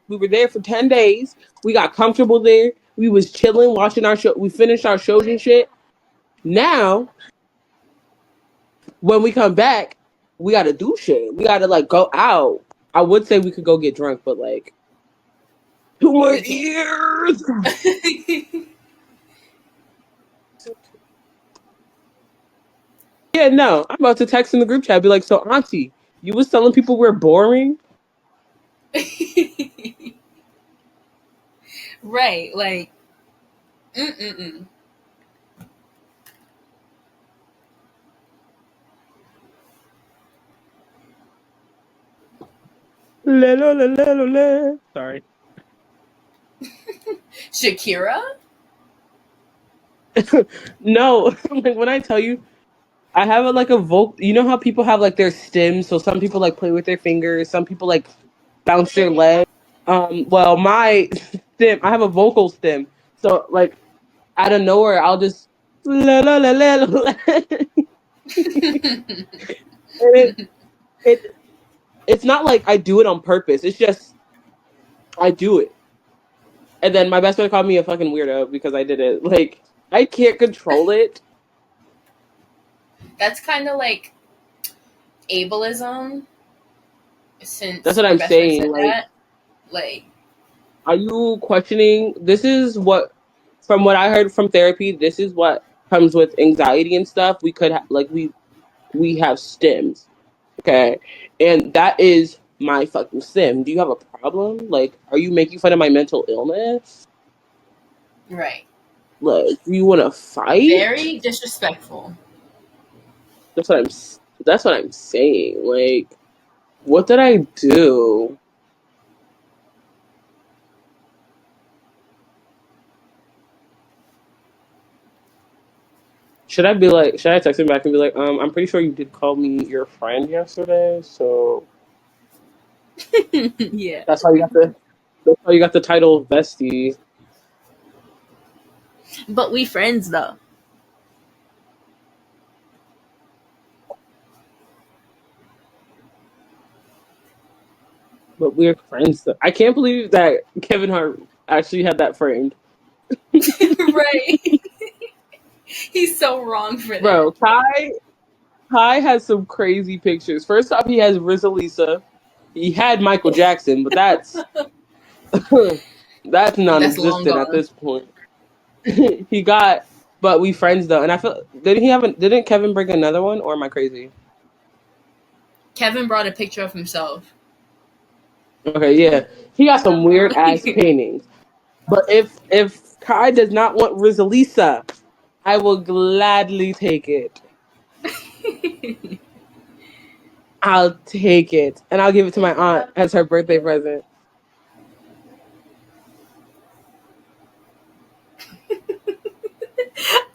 were there for 10 days. We got comfortable there. We was chilling, watching our show. We finished our shows and shit. Now, when we come back, we gotta do shit. We gotta like go out. I would say we could go get drunk, but like 2 more We can't. years. Yeah, no. I'm about to text in the group chat. Be like, so Auntie, you was telling people we're boring. Right, like, mm-mm-mm. Sorry. Shakira? No, like when I tell you, I have like a vocal. You know how people have like their stems. So some people like play with their fingers. Some people like bounce their leg. Well, my stem, I have a vocal stem. So like out of nowhere, I'll just la la la la la. La. And it it's not like I do it on purpose. It's just I do it. And then my best friend called me a fucking weirdo because I did it. Like I can't control it. That's kind of like ableism, That's since what your I'm best friend saying. said Like, that. Like, are you questioning? This is what, from what I heard from therapy, this is what comes with anxiety and stuff. We could like we have stems, okay, and that is my fucking stem. Do you have a problem? Like, are you making fun of my mental illness? right. Like, do you want to fight? Very disrespectful. That's what I'm. That's what I'm saying. Like, what did I do? Should I be like? Should I text him back and be like, I'm pretty sure you did call me your friend yesterday, so Yeah. that's how you got the. That's how you got the title of bestie. But we friends, though. But we're friends. Though. I can't believe that Kevin Hart actually had that framed, Right. He's so wrong for that. bro. Kai has some crazy pictures. First off, he has Rizalisa. He had Michael Jackson, but that's that's That's long non-existent at gone. this point. He got, but we friends though, and I feel didn't Kevin bring another one, or am I crazy? Kevin brought a picture of himself. Okay, yeah, he got some weird ass paintings. But if Kai does not want Rizalisa, I will gladly take it. I'll take it, and I'll give it to my aunt as her birthday present.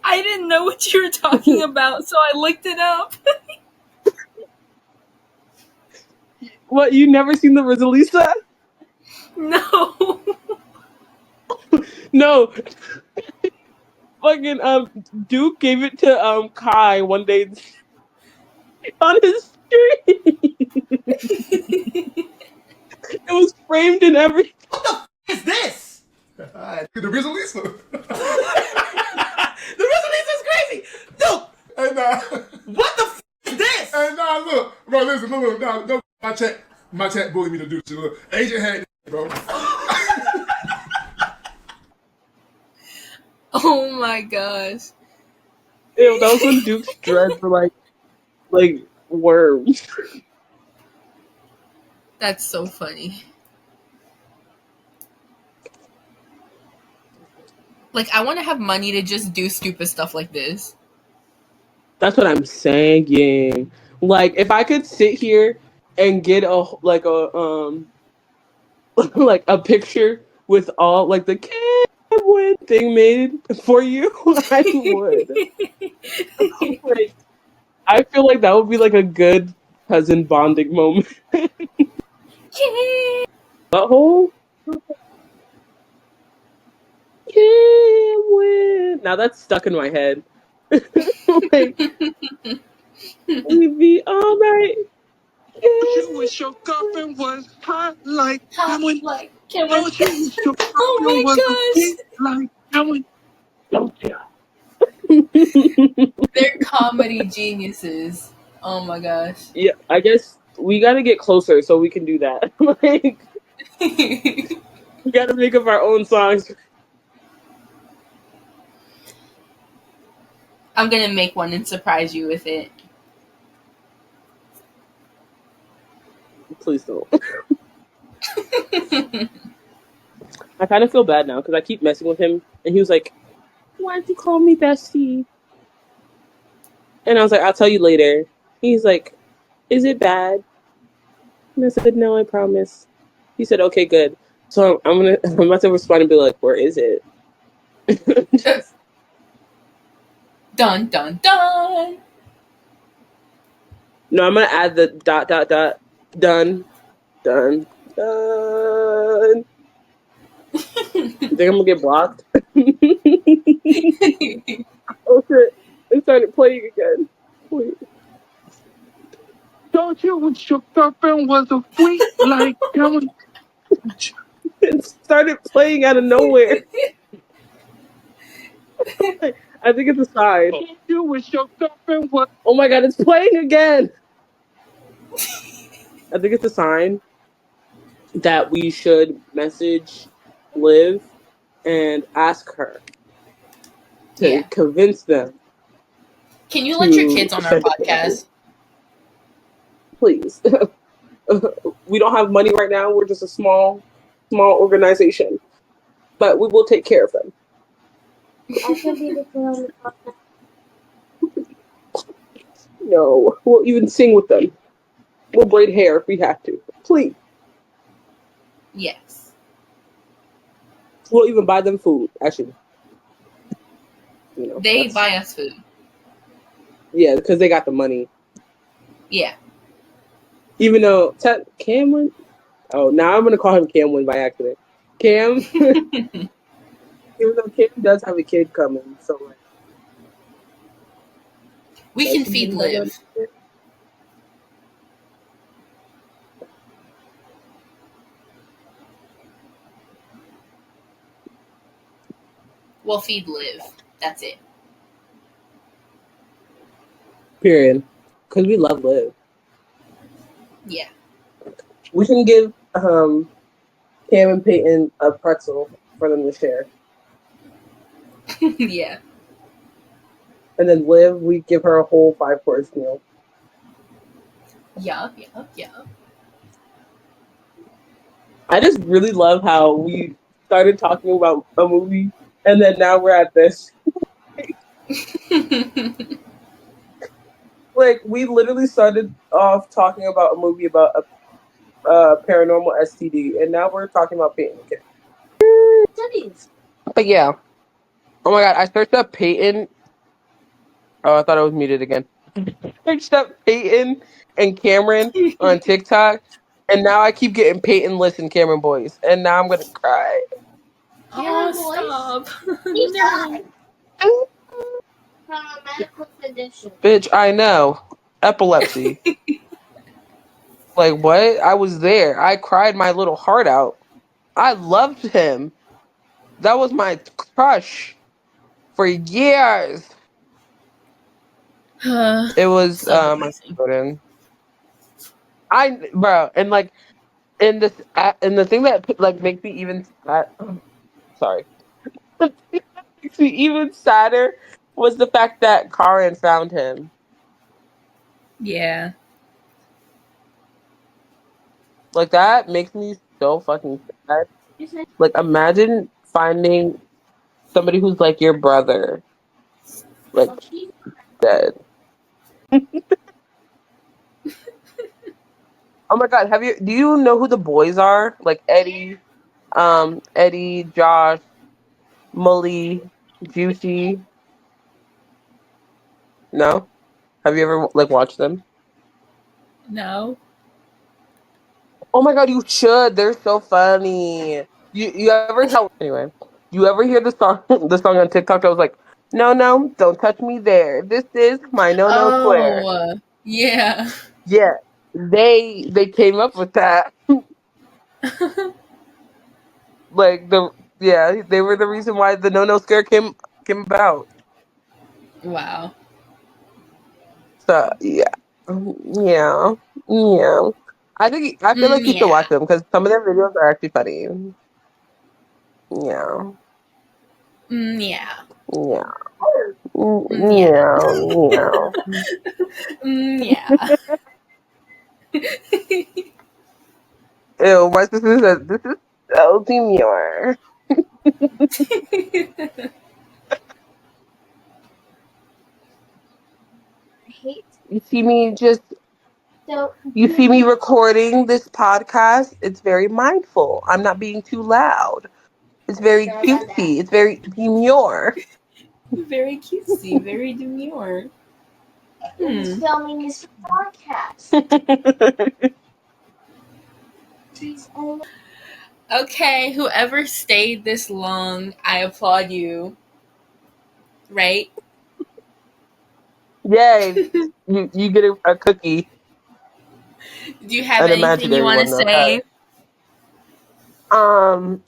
I didn't know what you were talking about, so I looked it up. What, you never seen the Rizalisa? No. No. Fucking Duke gave it to Kai one day on his street. It was framed and everything. Is this? The Rizalisa. The Rizalisa is crazy. Dude. Hey, nah. What the is this? Hey, nah, look. Bro, listen, look, nah, no, my chat bullied me to do shit. Look, Agent had bro. Oh my gosh. Ew, that was when Duke's dreads were like worms. That's so funny. Like, I want to have money to just do stupid stuff like this. That's what I'm saying. Like, if I could sit here and get a like a picture with all like the Camwood thing made for you, I would. Like, I feel like that would be like a good cousin bonding moment. Butthole. Camwood. Now that's stuck in my head. Like, we'd be all right. You wish your girlfriend was hot like Cameron. Like, can Don't you wish your Oh girlfriend was my sweet like Cameron? Don't you? They're comedy geniuses. Oh my gosh. Yeah, I guess we gotta get closer so we can do that. Like, we gotta make up our own songs. I'm gonna make one and surprise you with it. Please don't. I kind of feel bad now because I keep messing with him, and he was like, "Why'd you call me bestie?" And I was like, "I'll tell you later." He's like, "Is it bad?" And I said, "No, I promise." He said, "Okay, good." So I'm about to respond and be like, "Where is it?" Dun dun dun. No, I'm gonna add the ... done. You think I'm gonna get blocked? Oh shit! It started playing again. Wait. Don't you wish your girlfriend was a freak like that? It started playing out of nowhere. I think it's a sign. Don't you wish your girlfriend was... Oh my god, it's playing again. I think it's a sign that we should message Liv and ask her to convince them. Can you let your kids on our podcast? Please. We don't have money right now. We're just a small organization, but we will take care of them. No, we'll even sing with them. We'll braid hair if we have to. Please. Yes. We'll even buy them food. Actually, they buy us food. Yeah, because they got the money. Yeah. Even though Cameron. Oh, now I'm gonna call him Cameron by accident. Cam. Even though Cam does have a kid coming, so like. We can feed Liv. We'll feed Liv. That's it. Period. Because we love Liv. Yeah. We can give Cam and Peyton a pretzel for them to share. Yeah. And then Liv, we give her a whole 5-course meal. Yeah. I just really love how we started talking about a movie, and then now we're at this. Like, we literally started off talking about a movie about a paranormal STD, and now we're talking about Peyton. But yeah. Oh my god, I searched up Peyton. Oh, I thought I was muted again. Searched up Peyton and Cameron on TikTok, and now I keep getting Peyton listen Cameron boys, and now I'm gonna cry. Oh, stop. No. From a medical condition. Bitch, I know. Epilepsy. Like, what? I was there. I cried my little heart out. I loved him. That was my crush for years. It was So my Jordan. Bro, and like in this and the thing that like makes me even sad, sorry. The thing that makes me even sadder was the fact that Karen found him. yeah. Like, that makes me so fucking sad. Like, imagine finding somebody who's like your brother, like, dead. Oh my god, do you know who the boys are? Like Eddie, Josh, Mully, Juicy. No? Have you ever like watched them? No. Oh my god, you should. They're so funny. You ever anyway? You ever hear the song on TikTok that was like, "No, don't touch me there. This is my no square." Oh, yeah. Yeah, they came up with that. Like they were the reason why the no square came about. Wow. So yeah. I feel like you should Yeah. watch them because some of their videos are actually funny. Yeah. Yeah. Yeah. Yeah. Ew, my sister said this is so demure. hate. You see me just So You see me recording this podcast. It's very mindful. I'm not being too loud. It's very sorry about that. cutesy. It's very demure. Very cutesy, very demure. Who's filming this podcast? Okay, whoever stayed this long, I applaud you. Right? Yay! You get a cookie. Do you have An anything you imaginary want to one, though. say? I'm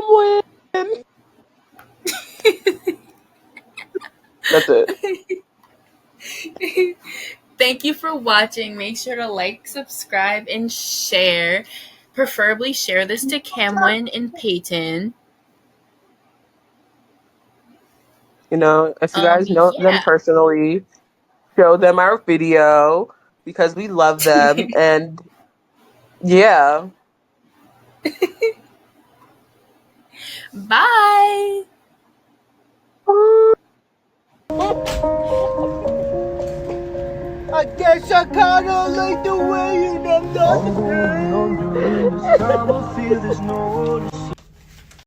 win. That's it. Thank you for watching. Make sure to like, subscribe, and share. Preferably share this to Camwyn and Peyton. You know, if you guys know them personally, show them our video because we love them. And yeah. Bye. I guess I kinda like the way you done that. I'm going on during this time. I feel there's no